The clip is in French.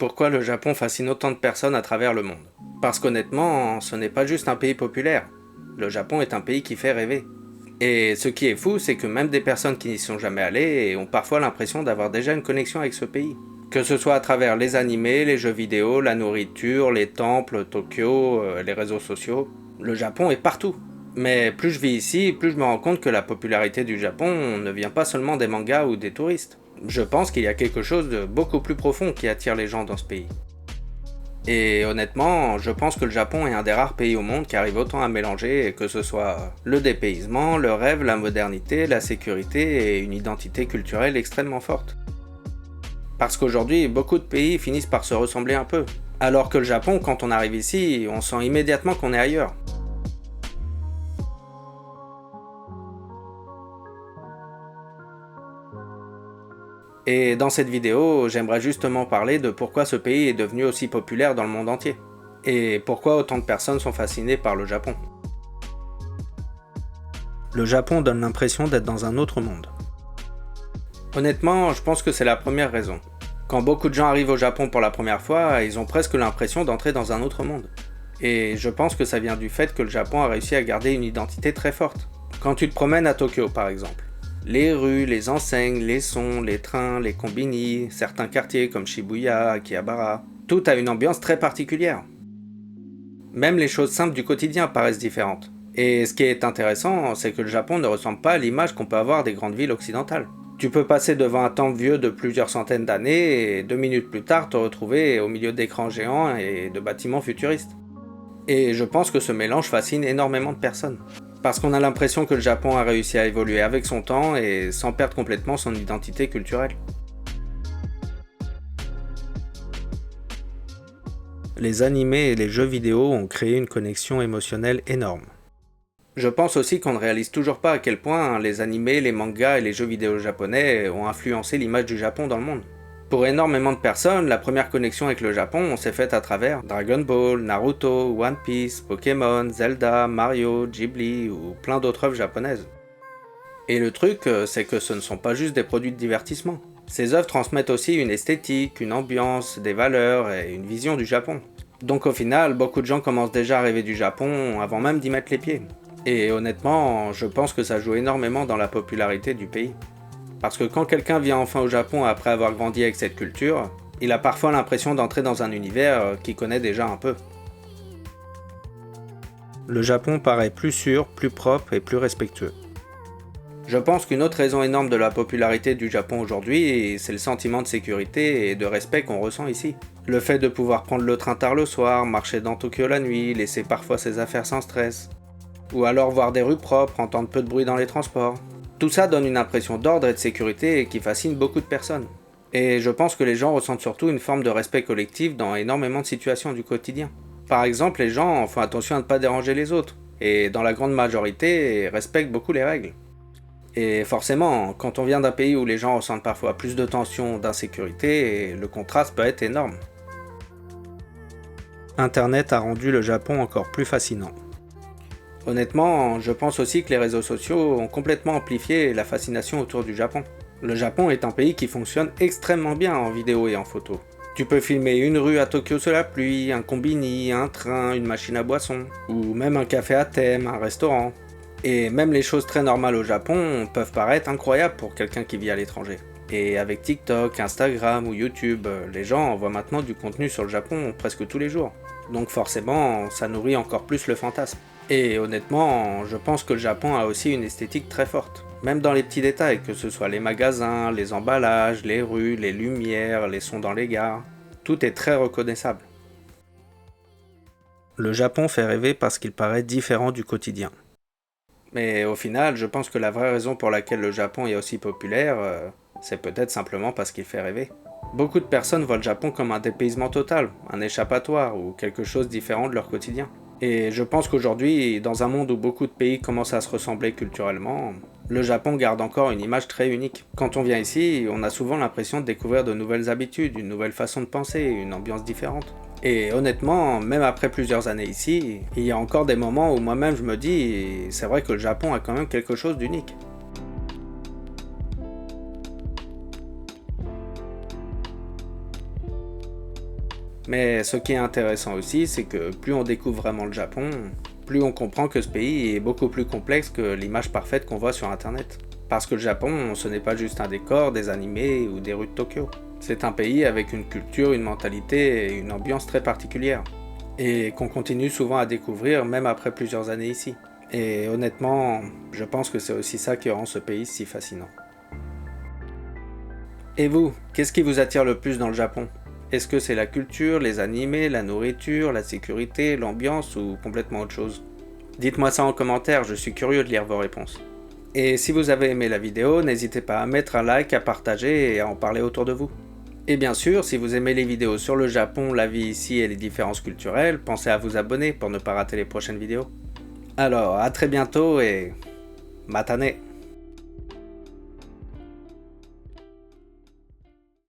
Pourquoi le Japon fascine autant de personnes à travers le monde? Parce qu'honnêtement, ce n'est pas juste un pays populaire. Le Japon est un pays qui fait rêver. Et ce qui est fou, c'est que même des personnes qui n'y sont jamais allées ont parfois l'impression d'avoir déjà une connexion avec ce pays. Que ce soit à travers les animés, les jeux vidéo, la nourriture, les temples, Tokyo, les réseaux sociaux, le Japon est partout. Mais plus je vis ici, plus je me rends compte que la popularité du Japon ne vient pas seulement des mangas ou des touristes. Je pense qu'il y a quelque chose de beaucoup plus profond qui attire les gens dans ce pays. Et honnêtement, je pense que le Japon est un des rares pays au monde qui arrive autant à mélanger, que ce soit le dépaysement, le rêve, la modernité, la sécurité et une identité culturelle extrêmement forte. Parce qu'aujourd'hui, beaucoup de pays finissent par se ressembler un peu. Alors que le Japon, quand on arrive ici, on sent immédiatement qu'on est ailleurs. Et dans cette vidéo, j'aimerais justement parler de pourquoi ce pays est devenu aussi populaire dans le monde entier. Et pourquoi autant de personnes sont fascinées par le Japon. Le Japon donne l'impression d'être dans un autre monde. Honnêtement, je pense que c'est la première raison. Quand beaucoup de gens arrivent au Japon pour la première fois, ils ont presque l'impression d'entrer dans un autre monde. Et je pense que ça vient du fait que le Japon a réussi à garder une identité très forte. Quand tu te promènes à Tokyo par exemple, les rues, les enseignes, les sons, les trains, les combini, certains quartiers comme Shibuya, Akihabara, tout a une ambiance très particulière. Même les choses simples du quotidien paraissent différentes. Et ce qui est intéressant, c'est que le Japon ne ressemble pas à l'image qu'on peut avoir des grandes villes occidentales. Tu peux passer devant un temple vieux de plusieurs centaines d'années et 2 minutes plus tard te retrouver au milieu d'écrans géants et de bâtiments futuristes. Et je pense que ce mélange fascine énormément de personnes. Parce qu'on a l'impression que le Japon a réussi à évoluer avec son temps et sans perdre complètement son identité culturelle. Les animés et les jeux vidéo ont créé une connexion émotionnelle énorme. Je pense aussi qu'on ne réalise toujours pas à quel point les animés, les mangas et les jeux vidéo japonais ont influencé l'image du Japon dans le monde. Pour énormément de personnes, la première connexion avec le Japon s'est faite à travers Dragon Ball, Naruto, One Piece, Pokémon, Zelda, Mario, Ghibli ou plein d'autres œuvres japonaises. Et le truc, c'est que ce ne sont pas juste des produits de divertissement. Ces œuvres transmettent aussi une esthétique, une ambiance, des valeurs et une vision du Japon. Donc au final, beaucoup de gens commencent déjà à rêver du Japon avant même d'y mettre les pieds. Et honnêtement, je pense que ça joue énormément dans la popularité du pays. Parce que quand quelqu'un vient enfin au Japon après avoir grandi avec cette culture, il a parfois l'impression d'entrer dans un univers qu'il connaît déjà un peu. Le Japon paraît plus sûr, plus propre et plus respectueux. Je pense qu'une autre raison énorme de la popularité du Japon aujourd'hui, c'est le sentiment de sécurité et de respect qu'on ressent ici. Le fait de pouvoir prendre le train tard le soir, marcher dans Tokyo la nuit, laisser parfois ses affaires sans stress. Ou alors voir des rues propres, entendre peu de bruit dans les transports. Tout ça donne une impression d'ordre et de sécurité qui fascine beaucoup de personnes. Et je pense que les gens ressentent surtout une forme de respect collectif dans énormément de situations du quotidien. Par exemple, les gens font attention à ne pas déranger les autres, et dans la grande majorité, respectent beaucoup les règles. Et forcément, quand on vient d'un pays où les gens ressentent parfois plus de tension, d'insécurité, le contraste peut être énorme. Internet a rendu le Japon encore plus fascinant. Honnêtement, je pense aussi que les réseaux sociaux ont complètement amplifié la fascination autour du Japon. Le Japon est un pays qui fonctionne extrêmement bien en vidéo et en photo. Tu peux filmer une rue à Tokyo sous la pluie, un combini, un train, une machine à boisson, ou même un café à thème, un restaurant. Et même les choses très normales au Japon peuvent paraître incroyables pour quelqu'un qui vit à l'étranger. Et avec TikTok, Instagram ou YouTube, les gens envoient maintenant du contenu sur le Japon presque tous les jours. Donc forcément, ça nourrit encore plus le fantasme. Et honnêtement, je pense que le Japon a aussi une esthétique très forte. Même dans les petits détails, que ce soit les magasins, les emballages, les rues, les lumières, les sons dans les gares, tout est très reconnaissable. Le Japon fait rêver parce qu'il paraît différent du quotidien. Mais au final, je pense que la vraie raison pour laquelle le Japon est aussi populaire, c'est peut-être simplement parce qu'il fait rêver. Beaucoup de personnes voient le Japon comme un dépaysement total, un échappatoire ou quelque chose de différent de leur quotidien. Et je pense qu'aujourd'hui, dans un monde où beaucoup de pays commencent à se ressembler culturellement, le Japon garde encore une image très unique. Quand on vient ici, on a souvent l'impression de découvrir de nouvelles habitudes, une nouvelle façon de penser, une ambiance différente. Et honnêtement, même après plusieurs années ici, il y a encore des moments où moi-même je me dis, c'est vrai que le Japon a quand même quelque chose d'unique. Mais ce qui est intéressant aussi, c'est que plus on découvre vraiment le Japon, plus on comprend que ce pays est beaucoup plus complexe que l'image parfaite qu'on voit sur internet. Parce que le Japon, ce n'est pas juste un décor, des animés ou des rues de Tokyo. C'est un pays avec une culture, une mentalité et une ambiance très particulière. Et qu'on continue souvent à découvrir même après plusieurs années ici. Et honnêtement, je pense que c'est aussi ça qui rend ce pays si fascinant. Et vous, qu'est-ce qui vous attire le plus dans le Japon? Est-ce que c'est la culture, les animés, la nourriture, la sécurité, l'ambiance ou complètement autre chose? Dites-moi ça en commentaire, je suis curieux de lire vos réponses. Et si vous avez aimé la vidéo, n'hésitez pas à mettre un like, à partager et à en parler autour de vous. Et bien sûr, si vous aimez les vidéos sur le Japon, la vie ici et les différences culturelles, pensez à vous abonner pour ne pas rater les prochaines vidéos. Alors, à très bientôt et matane!